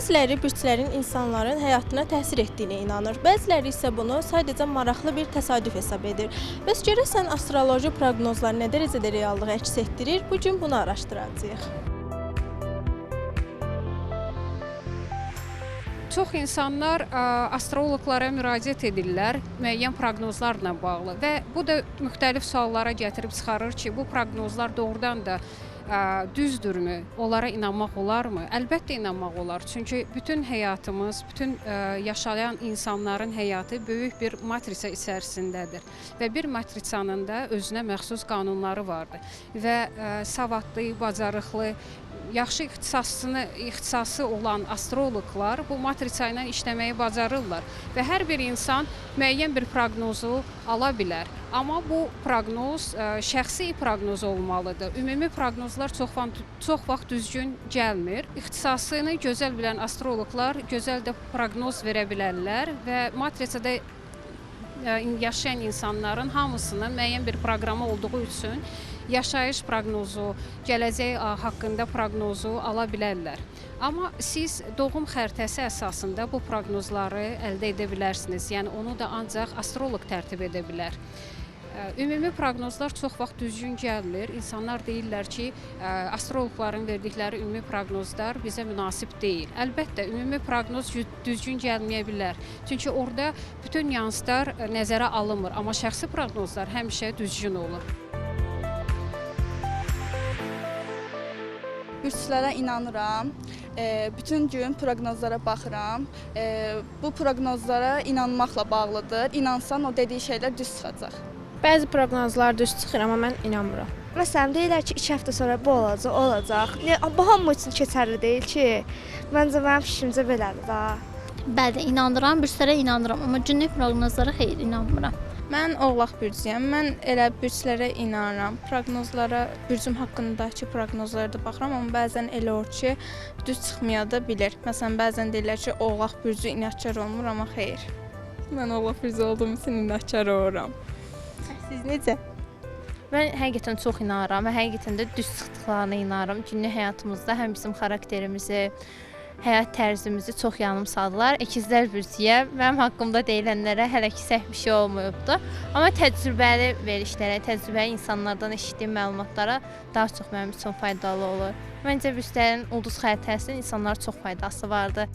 Bəziləri bürclərin insanların həyatına təsir etdiyinə inanır. Bəziləri isə bunu sadəcə maraqlı bir təsadüf hesab edir. Bəs görəsən astroloji proqnozlar nə dərəcədə reallığı əks etdirir? Bu gün bunu araşdıracağıq. Çox insanlar astroloqlara müraciət edirlər müəyyən proqnozlarla bağlı və bu da müxtəlif suallara gətirib çıxarır ki, bu proqnozlar doğrudan da düzdürmü? Onlara inanmaq olarmı? Əlbəttə inanmaq olar. Çünki bütün həyatımız, bütün yaşayan insanların həyatı böyük bir matrisa içərisindədir və bir matrisanın da özünə məxsus qanunları vardır və savadlı, bacarıqlı, yaxşı ixtisası olan astroloqlar bu matrisa ilə işləməyi bacarırlar və hər bir insan müəyyən bir proqnozu ala bilər. Amma bu proqnoz şəxsi proqnoz olmalıdır. Ümumi proqnozlar çox vaxt düzgün gəlmir. İxtisasını gözəl bilən astroloqlar gözəl də proqnoz verə bilərlər və matrisada yaşayan insanların hamısının müəyyən bir proqramı olduğu üçün yaşayış proqnozu, gələcək haqqında proqnozu ala bilərlər. Amma siz doğum xəritəsi əsasında bu proqnozları əldə edə bilərsiniz. Yəni onu da ancaq astroloq tərtib edə bilər. Ümumi proqnozlar çox vaxt düzgün gəlmir. İnsanlar deyirlər ki, astroloqların verdikləri ümumi proqnozlar bizə münasib deyil. Əlbəttə, ümumi proqnoz düzgün gəlməyə bilər. Çünki orada bütün nüanslar nəzərə alınmır. Amma şəxsi proqnozlar həmişə düzgün olur. Bürclərə inanıram, bütün gün proqnozlara baxıram. Bu proqnozlara inanmaqla bağlıdır. İnansan o dediyi şeylər düz çıxacaq. Bəzi proqnozlar düz çıxır, amma mən inanmıram. Məsələn, deyirlər ki, 2 həftə sonra bu olacaq, o olacaq. Bu hamı üçün keçərli deyil ki. Məncə mənim fikrimcə belədir da. Bəli, inanıram, bürclərə inanıram, amma günlük proqnozlara xeyr inanmıram. Mən Oğlaq bürcüyəm. Mən elə bürclərə inanıram. Proqnozlara, bürcüm haqqındakı proqnozlara da baxıram, amma bəzən elə olur ki, düz çıxmaya da bilir. Məsələn, bəzən deyirlər ki, Oğlaq bürcü inadkar olmur, amma xeyr. Mən Oğlaq bürcü olduğum üçün inadkar oluram. Siz necə? Mən həqiqətən çox inanıram və həqiqətən də düz çıxdıqlarına inanıram. Günlük həyatımızda həm bizim xarakterimizi, həyat tərzimizi çox yanımsadılar. İkizlər bürcüyəm. Mənim haqqımda deyilənlərə hələ ki səhv bir şey olmayıbdır. Amma təcrübəli verilişlərə, təcrübəli insanlardan eşitdiyim məlumatlara daha çox mənim üçün faydalı olur. Məncə bürclərin ulduz xəritəsinin insanlara çox faydası vardır.